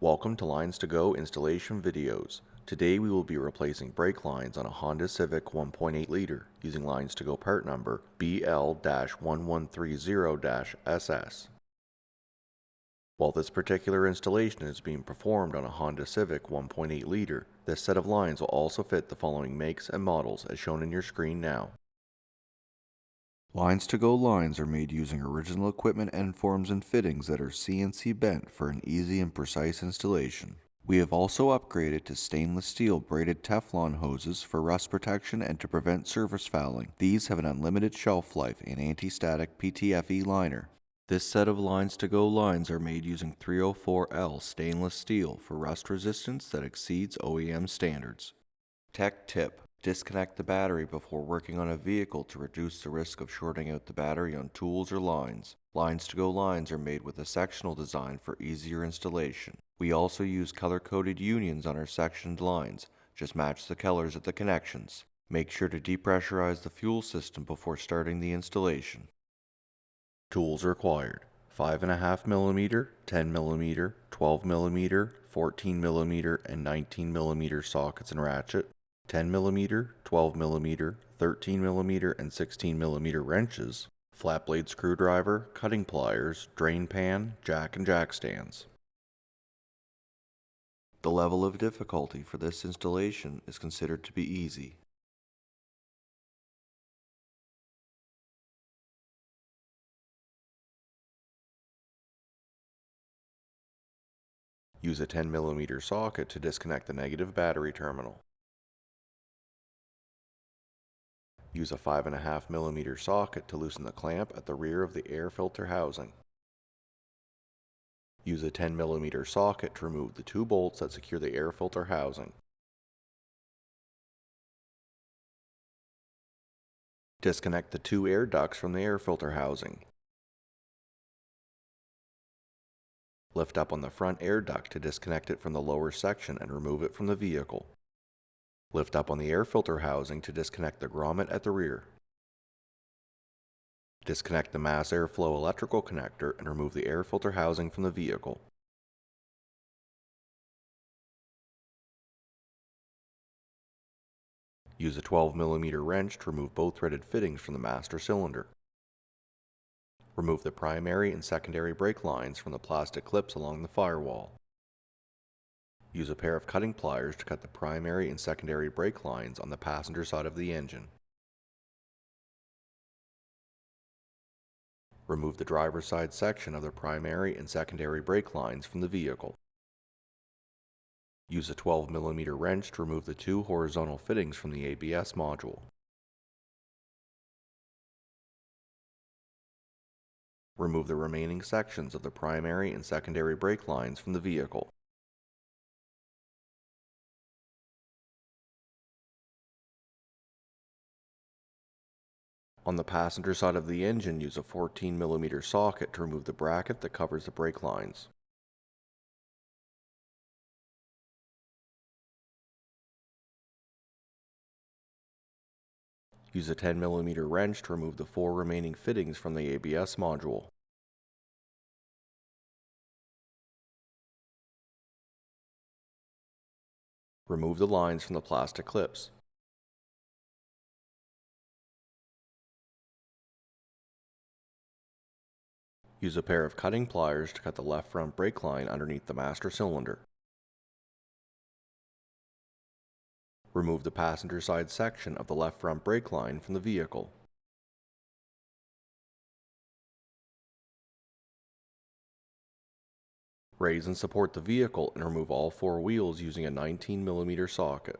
Welcome to LinesToGo installation videos. Today we will be replacing brake lines on a Honda Civic 1.8 liter using LinesToGo part number BL-1130-SS. While this particular installation is being performed on a Honda Civic 1.8 liter, this set of lines will also fit the following makes and models as shown in your screen now. LinesToGo lines are made using original equipment end forms and fittings that are CNC bent for an easy and precise installation. We have also upgraded to stainless steel braided Teflon hoses for rust protection and to prevent surface fouling. These have an unlimited shelf life and anti-static PTFE liner. This set of LinesToGo lines are made using 304L stainless steel for rust resistance that exceeds OEM standards. Tech tip: disconnect the battery before working on a vehicle to reduce the risk of shorting out the battery on tools or lines. LinesToGo lines are made with a sectional design for easier installation. We also use color-coded unions on our sectioned lines. Just match the colors at the connections. Make sure to depressurize the fuel system before starting the installation. Tools required: 5.5mm, 10mm, 12mm, 14mm, and 19mm sockets and ratchet, 10mm, 12mm, 13mm, and 16mm wrenches, flat blade screwdriver, cutting pliers, drain pan, jack and jack stands. The level of difficulty for this installation is considered to be easy. Use a 10mm socket to disconnect the negative battery terminal. Use a 5.5mm socket to loosen the clamp at the rear of the air filter housing. Use a 10mm socket to remove the two bolts that secure the air filter housing. Disconnect the two air ducts from the air filter housing. Lift up on the front air duct to disconnect it from the lower section and remove it from the vehicle. Lift up on the air filter housing to disconnect the grommet at the rear. Disconnect the mass airflow electrical connector and remove the air filter housing from the vehicle. Use a 12mm wrench to remove both threaded fittings from the master cylinder. Remove the primary and secondary brake lines from the plastic clips along the firewall. Use a pair of cutting pliers to cut the primary and secondary brake lines on the passenger side of the engine. Remove the driver's side section of the primary and secondary brake lines from the vehicle. Use a 12mm wrench to remove the two horizontal fittings from the ABS module. Remove the remaining sections of the primary and secondary brake lines from the vehicle. On the passenger side of the engine, use a 14mm socket to remove the bracket that covers the brake lines. Use a 10mm wrench to remove the four remaining fittings from the ABS module. Remove the lines from the plastic clips. Use a pair of cutting pliers to cut the left front brake line underneath the master cylinder. Remove the passenger side section of the left front brake line from the vehicle. Raise and support the vehicle and remove all four wheels using a 19mm socket.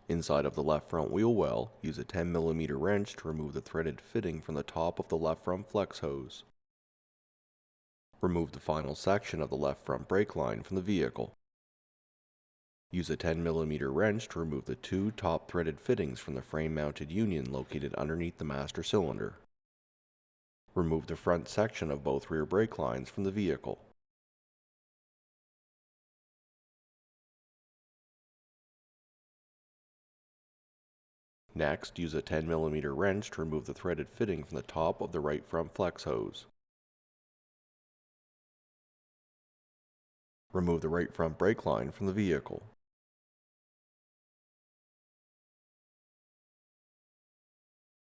Inside of the left front wheel well, use a 10mm wrench to remove the threaded fitting from the top of the left front flex hose. Remove the final section of the left front brake line from the vehicle. Use a 10mm wrench to remove the two top threaded fittings from the frame-mounted union located underneath the master cylinder. Remove the front section of both rear brake lines from the vehicle. Next, use a 10mm wrench to remove the threaded fitting from the top of the right front flex hose. Remove the right front brake line from the vehicle.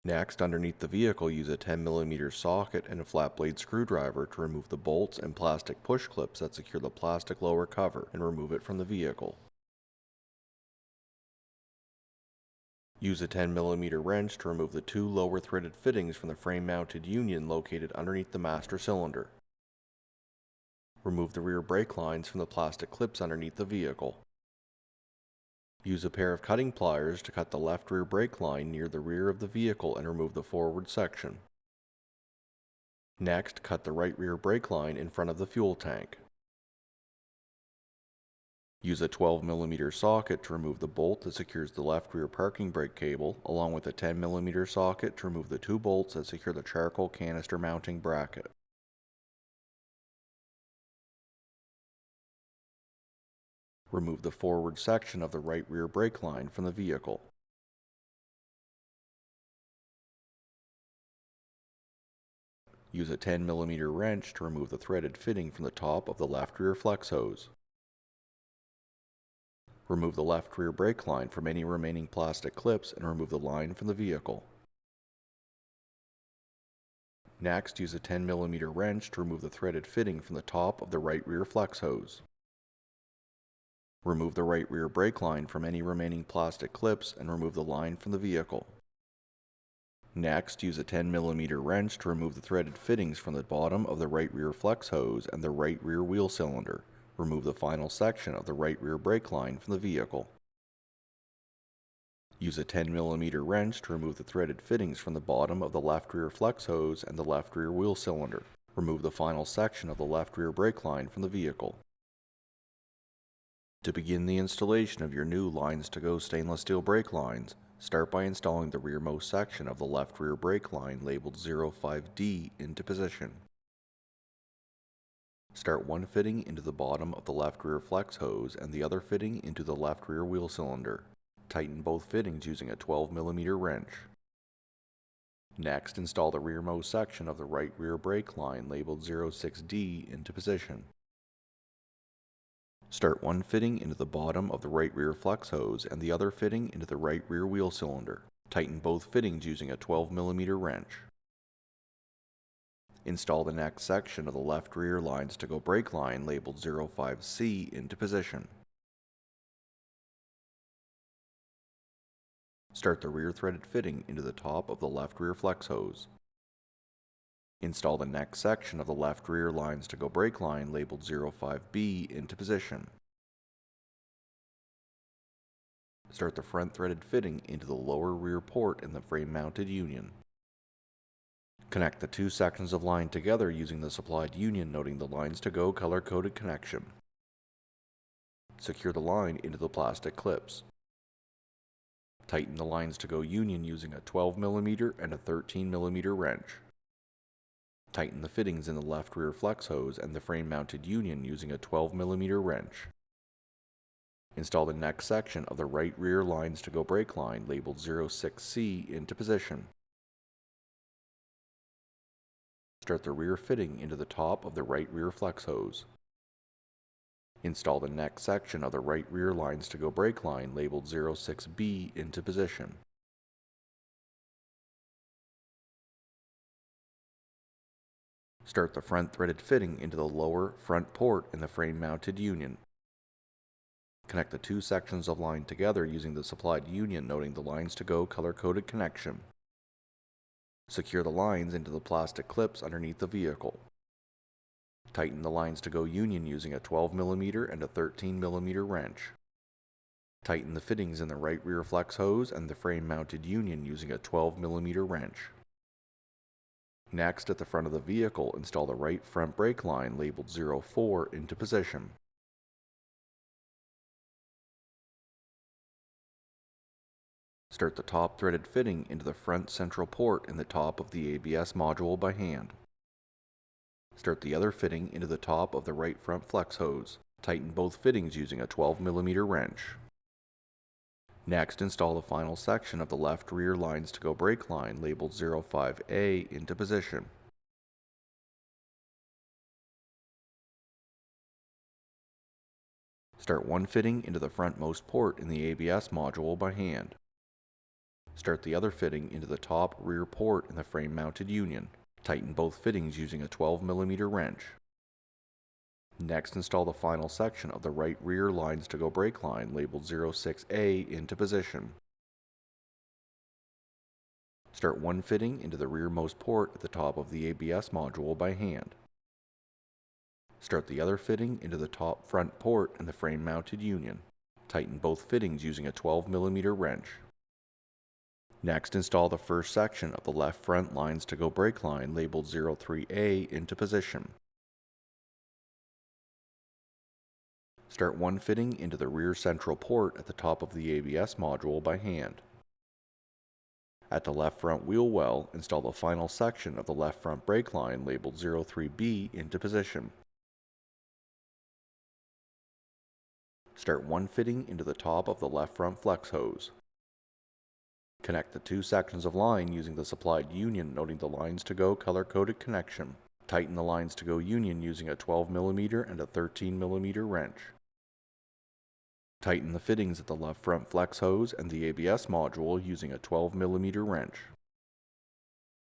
Next, underneath the vehicle, use a 10mm socket and a flat blade screwdriver to remove the bolts and plastic push clips that secure the plastic lower cover and remove it from the vehicle. Use a 10mm wrench to remove the two lower threaded fittings from the frame-mounted union located underneath the master cylinder. Remove the rear brake lines from the plastic clips underneath the vehicle. Use a pair of cutting pliers to cut the left rear brake line near the rear of the vehicle and remove the forward section. Next, cut the right rear brake line in front of the fuel tank. Use a 12mm socket to remove the bolt that secures the left rear parking brake cable, along with a 10mm socket to remove the two bolts that secure the charcoal canister mounting bracket. Remove the forward section of the right rear brake line from the vehicle. Use a 10mm wrench to remove the threaded fitting from the top of the left rear flex hose. Remove the left rear brake line from any remaining plastic clips and remove the line from the vehicle. Next, use a 10mm wrench to remove the threaded fitting from the top of the right rear flex hose. Remove the right rear brake line from any remaining plastic clips and remove the line from the vehicle. Next, use a 10mm wrench to remove the threaded fittings from the bottom of the right rear flex hose and the right rear wheel cylinder. Remove the final section of the right rear brake line from the vehicle. Use a 10mm wrench to remove the threaded fittings from the bottom of the left rear flex hose and the left rear wheel cylinder. Remove the final section of the left rear brake line from the vehicle. To begin the installation of your new LinesToGo stainless steel brake lines, start by installing the rearmost section of the left rear brake line labeled 05D into position. Start one fitting into the bottom of the left rear flex hose and the other fitting into the left rear wheel cylinder. Tighten both fittings using a 12mm wrench. Next, install the rearmost section of the right rear brake line labeled 06D into position. Start one fitting into the bottom of the right rear flex hose and the other fitting into the right rear wheel cylinder. Tighten both fittings using a 12mm wrench. Install the next section of the left rear LinesToGo brake line labeled 05C into position. Start the rear threaded fitting into the top of the left rear flex hose. Install the next section of the left rear LinesToGo brake line labeled 05B into position. Start the front threaded fitting into the lower rear port in the frame-mounted union. Connect the two sections of line together using the supplied union noting the LinesToGo color-coded connection. Secure the line into the plastic clips. Tighten the LinesToGo union using a 12mm and a 13mm wrench. Tighten the fittings in the left rear flex hose and the frame-mounted union using a 12mm wrench. Install the next section of the right rear LinesToGo brake line labeled 06C into position. Start the rear fitting into the top of the right rear flex hose. Install the next section of the right rear LinesToGo brake line labeled 06B into position. Start the front threaded fitting into the lower front port in the frame-mounted union. Connect the two sections of line together using the supplied union noting the LinesToGo color-coded connection. Secure the lines into the plastic clips underneath the vehicle. Tighten the LinesToGo union using a 12mm and a 13mm wrench. Tighten the fittings in the right rear flex hose and the frame-mounted union using a 12mm wrench. Next, at the front of the vehicle, install the right front brake line labeled 04 into position. Start the top threaded fitting into the front central port in the top of the ABS module by hand. Start the other fitting into the top of the right front flex hose. Tighten both fittings using a 12mm wrench. Next, install the final section of the left rear LinesToGo brake line labeled 05A into position. Start one fitting into the frontmost port in the ABS module by hand. Start the other fitting into the top rear port in the frame-mounted union. Tighten both fittings using a 12mm wrench. Next, install the final section of the right rear LinesToGo brake line labeled 06A into position. Start one fitting into the rearmost port at the top of the ABS module by hand. Start the other fitting into the top front port in the frame-mounted union. Tighten both fittings using a 12mm wrench. Next, install the first section of the left front LinesToGo brake line labeled 03A into position. Start one fitting into the rear central port at the top of the ABS module by hand. At the left front wheel well, install the final section of the left front brake line labeled 03B into position. Start one fitting into the top of the left front flex hose. Connect the two sections of line using the supplied union noting the LinesToGo color-coded connection. Tighten the LinesToGo union using a 12mm and a 13mm wrench. Tighten the fittings at the left front flex hose and the ABS module using a 12mm wrench.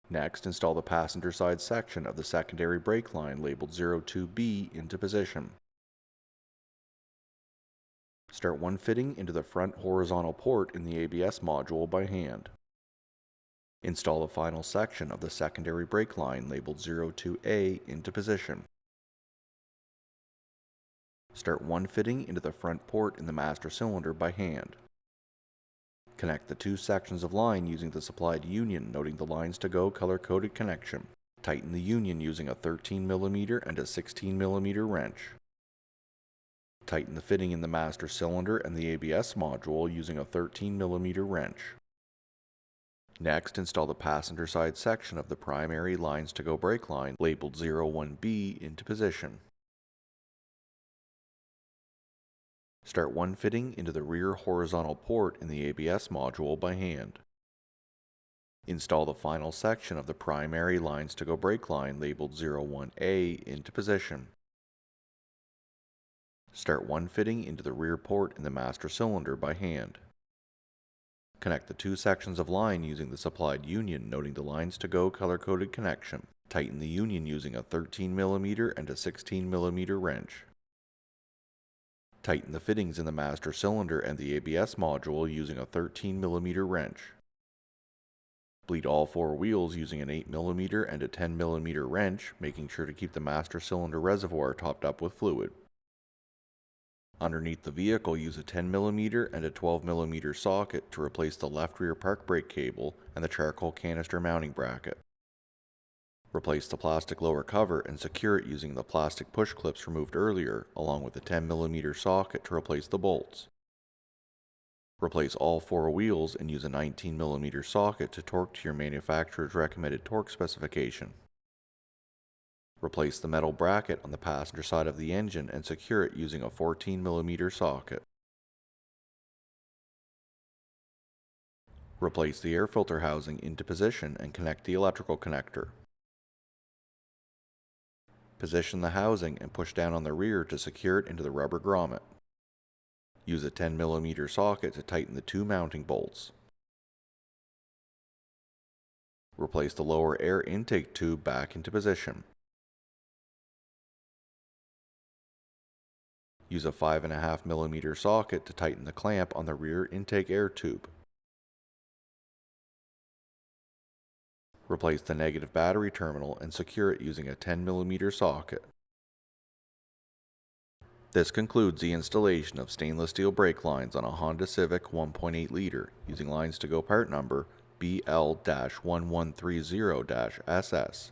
Next, install the passenger side section of the secondary brake line labeled 02B into position. Start one fitting into the front horizontal port in the ABS module by hand. Install the final section of the secondary brake line labeled 02A into position. Start one fitting into the front port in the master cylinder by hand. Connect the two sections of line using the supplied union noting the LinesToGo color-coded connection. Tighten the union using a 13mm and a 16mm wrench. Tighten the fitting in the master cylinder and the ABS module using a 13mm wrench. Next, install the passenger side section of the primary LinesToGo brake line labeled 01B into position. Start one fitting into the rear horizontal port in the ABS module by hand. Install the final section of the primary LinesToGo brake line labeled 01A into position. Start one fitting into the rear port in the master cylinder by hand. Connect the two sections of line using the supplied union noting the LinesToGo color-coded connection. Tighten the union using a 13mm and a 16mm wrench. Tighten the fittings in the master cylinder and the ABS module using a 13mm wrench. Bleed all four wheels using an 8mm and a 10mm wrench, making sure to keep the master cylinder reservoir topped up with fluid. Underneath the vehicle, use a 10mm and a 12mm socket to replace the left rear park brake cable and the charcoal canister mounting bracket. Replace the plastic lower cover and secure it using the plastic push clips removed earlier, along with a 10mm socket to replace the bolts. Replace all four wheels and use a 19mm socket to torque to your manufacturer's recommended torque specification. Replace the metal bracket on the passenger side of the engine and secure it using a 14mm socket. Replace the air filter housing into position and connect the electrical connector. Position the housing and push down on the rear to secure it into the rubber grommet. Use a 10mm socket to tighten the two mounting bolts. Replace the lower air intake tube back into position. Use a 5.5mm socket to tighten the clamp on the rear intake air tube. Replace the negative battery terminal and secure it using a 10mm socket. This concludes the installation of stainless steel brake lines on a Honda Civic 1.8 liter using LinesToGo part number BL-1130-SS.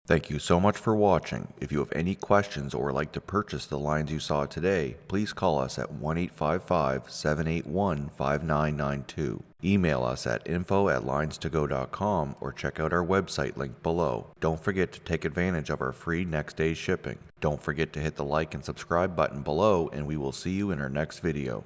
Thank you so much for watching. If you have any questions or would like to purchase the lines you saw today, please call us at 1-855-781-5992. Email us at info@linestogo.com or check out our website link below. Don't forget to take advantage of our free next day shipping. Don't forget to hit the like and subscribe button below, and we will see you in our next video.